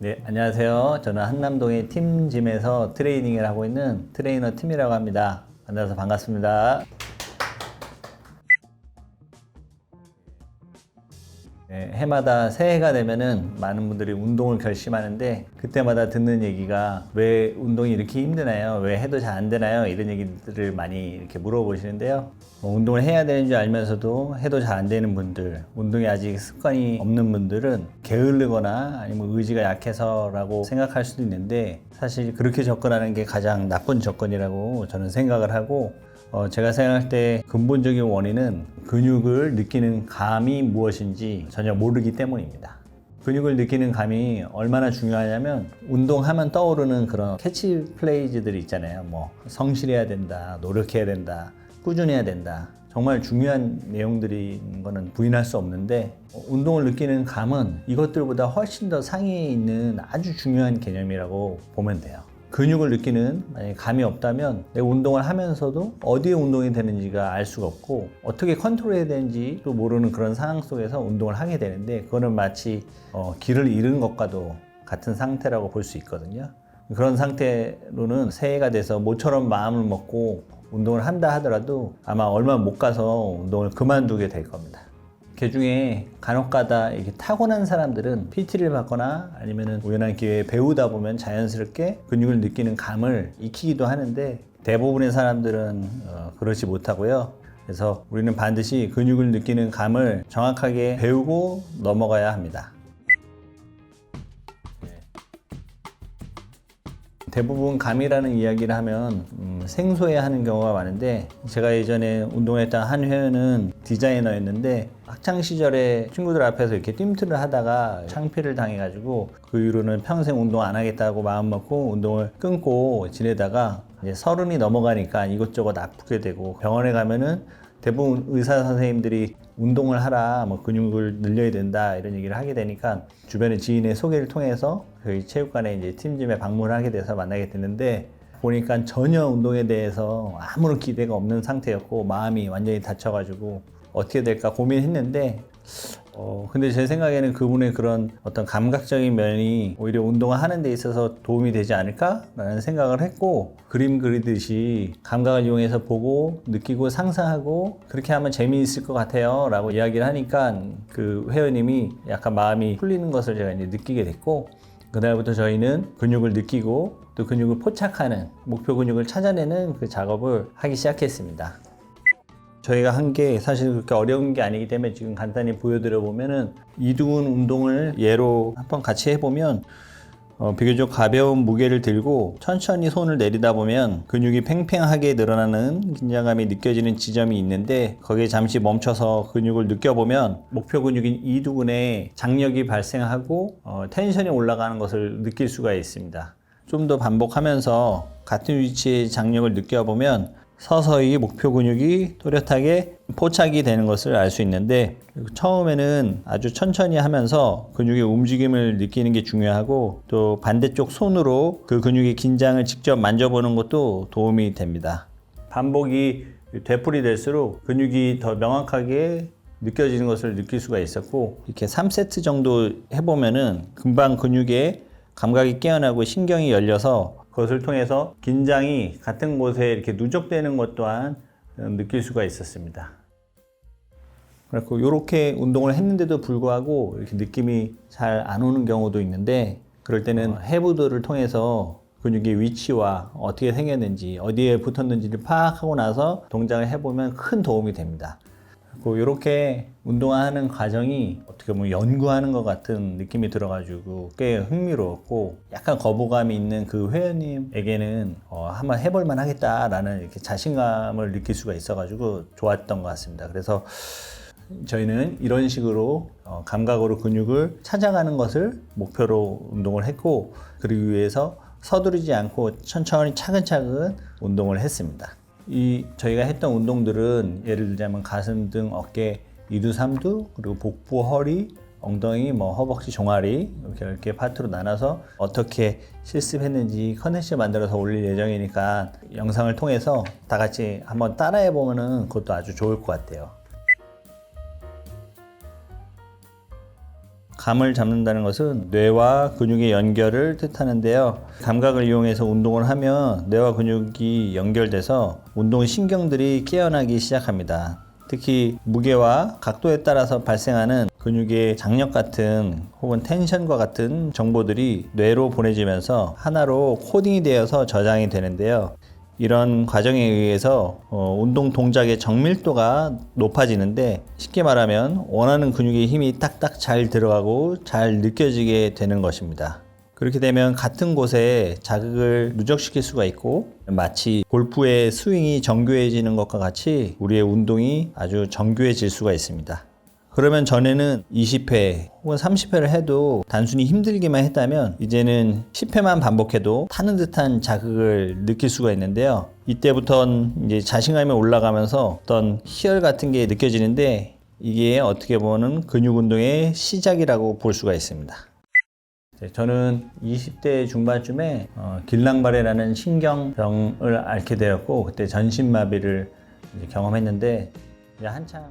네, 안녕하세요. 저는 한남동의 팀짐에서 트레이닝을 하고 있는 트레이너 팀이라고 합니다. 만나서 반갑습니다. 네, 해마다 새해가 되면은 많은 분들이 운동을 결심하는데 그때마다 듣는 얘기가 왜 운동이 이렇게 힘드나요? 왜 해도 잘 안 되나요? 이런 얘기들을 많이 이렇게 물어보시는데요. 운동을 해야 되는 줄 알면서도 해도 잘 안 되는 분들, 운동에 아직 습관이 없는 분들은 게으르거나 아니면 의지가 약해서라고 생각할 수도 있는데 사실 그렇게 접근하는 게 가장 나쁜 접근이라고 저는 생각을 하고 제가 생각할 때 근본적인 원인은 근육을 느끼는 감이 무엇인지 전혀 모르기 때문입니다. 근육을 느끼는 감이 얼마나 중요하냐면 운동하면 떠오르는 그런 캐치프레이즈들이 있잖아요. 뭐 성실해야 된다, 노력해야 된다, 꾸준해야 된다. 정말 중요한 내용들인 거는 부인할 수 없는데 운동을 느끼는 감은 이것들보다 훨씬 더 상위에 있는 아주 중요한 개념이라고 보면 돼요. 근육을 느끼는 만약에 감이 없다면 내가 운동을 하면서도 어디에 운동이 되는지가 알 수가 없고 어떻게 컨트롤해야 되는지도 모르는 그런 상황 속에서 운동을 하게 되는데 그거는 마치 길을 잃은 것과도 같은 상태라고 볼 수 있거든요. 그런 상태로는 새해가 돼서 모처럼 마음을 먹고 운동을 한다 하더라도 아마 얼마 못 가서 운동을 그만두게 될 겁니다. 그 중에 간혹가다 이렇게 타고난 사람들은 PT를 받거나 아니면 우연한 기회에 배우다 보면 자연스럽게 근육을 느끼는 감을 익히기도 하는데 대부분의 사람들은 그렇지 못하고요. 그래서 우리는 반드시 근육을 느끼는 감을 정확하게 배우고 넘어가야 합니다. 대부분 감이라는 이야기를 하면 생소해하는 경우가 많은데 제가 예전에 운동했던 한 회원은 디자이너였는데 학창시절에 친구들 앞에서 이렇게 뜀틀을 하다가 창피를 당해가지고 그 이후로는 평생 운동 안 하겠다고 마음먹고 운동을 끊고 지내다가 이제 30이 넘어가니까 이것저것 아프게 되고 병원에 가면은 대부분 의사 선생님들이 운동을 하라, 뭐 근육을 늘려야 된다 이런 얘기를 하게 되니까 주변의 지인의 소개를 통해서 저희 체육관에 이제 팀짐에 방문을 하게 돼서 만나게 됐는데 보니까 전혀 운동에 대해서 아무런 기대가 없는 상태였고 마음이 완전히 다쳐가지고 어떻게 될까 고민했는데 근데 제 생각에는 그분의 그런 어떤 감각적인 면이 오히려 운동을 하는 데 있어서 도움이 되지 않을까라는 생각을 했고 그림 그리듯이 감각을 이용해서 보고 느끼고 상상하고 그렇게 하면 재미있을 것 같아요 라고 이야기를 하니까 그 회원님이 약간 마음이 풀리는 것을 제가 이제 느끼게 됐고 그날부터 저희는 근육을 느끼고 또 근육을 포착하는 목표 근육을 찾아내는 그 작업을 하기 시작했습니다. 저희가 한 게 사실 그렇게 어려운 게 아니기 때문에 지금 간단히 보여드려 보면은 이두근 운동을 예로 한번 같이 해보면 비교적 가벼운 무게를 들고 천천히 손을 내리다 보면 근육이 팽팽하게 늘어나는 긴장감이 느껴지는 지점이 있는데 거기에 잠시 멈춰서 근육을 느껴보면 목표 근육인 이두근에 장력이 발생하고 텐션이 올라가는 것을 느낄 수가 있습니다. 좀 더 반복하면서 같은 위치의 장력을 느껴보면 서서히 목표 근육이 또렷하게 포착이 되는 것을 알 수 있는데 처음에는 아주 천천히 하면서 근육의 움직임을 느끼는 게 중요하고 또 반대쪽 손으로 그 근육의 긴장을 직접 만져보는 것도 도움이 됩니다. 반복이 되풀이 될수록 근육이 더 명확하게 느껴지는 것을 느낄 수가 있었고 이렇게 3세트 정도 해보면은 금방 근육의 감각이 깨어나고 신경이 열려서 그것을 통해서 긴장이 같은 곳에 이렇게 누적되는 것 또한 느낄 수가 있었습니다. 그리고 이렇게 운동을 했는데도 불구하고 이렇게 느낌이 잘 안 오는 경우도 있는데 그럴 때는 해부도를 통해서 근육의 위치와 어떻게 생겼는지 어디에 붙었는지를 파악하고 나서 동작을 해보면 큰 도움이 됩니다. 이렇게 운동하는 과정이 어떻게 보면 연구하는 것 같은 느낌이 들어가지고 꽤 흥미로웠고 약간 거부감이 있는 그 회원님에게는 한번 해볼만 하겠다라는 이렇게 자신감을 느낄 수가 있어가지고 좋았던 것 같습니다. 그래서 저희는 이런 식으로 감각으로 근육을 찾아가는 것을 목표로 운동을 했고 그러기 위해서 서두르지 않고 천천히 차근차근 운동을 했습니다. 저희가 했던 운동들은 예를 들자면 가슴, 등, 어깨, 이두, 삼두, 그리고 복부, 허리, 엉덩이, 허벅지, 종아리 이렇게 파트로 나눠서 어떻게 실습했는지 컨텐츠 만들어서 올릴 예정이니까 영상을 통해서 다 같이 한번 따라해 보면은 그것도 아주 좋을 것 같아요. 감을 잡는다는 것은 뇌와 근육의 연결을 뜻하는데요. 감각을 이용해서 운동을 하면 뇌와 근육이 연결돼서 운동 신경들이 깨어나기 시작합니다. 특히 무게와 각도에 따라서 발생하는 근육의 장력 같은 혹은 텐션과 같은 정보들이 뇌로 보내지면서 하나로 코딩이 되어서 저장이 되는데요. 이런 과정에 의해서 운동 동작의 정밀도가 높아지는데, 쉽게 말하면 원하는 근육의 힘이 딱딱 잘 들어가고 잘 느껴지게 되는 것입니다. 그렇게 되면 같은 곳에 자극을 누적시킬 수가 있고, 마치 골프의 스윙이 정교해지는 것과 같이 우리의 운동이 아주 정교해질 수가 있습니다. 그러면 전에는 20회 혹은 30회를 해도 단순히 힘들기만 했다면, 이제는 10회만 반복해도 타는 듯한 자극을 느낄 수가 있는데요. 이때부터는 이제 자신감이 올라가면서 어떤 희열 같은 게 느껴지는데, 이게 어떻게 보면 근육 운동의 시작이라고 볼 수가 있습니다. 저는 20대 중반쯤에 길랑바레라는 신경병을 앓게 되었고, 그때 전신마비를 경험했는데, 이제 한참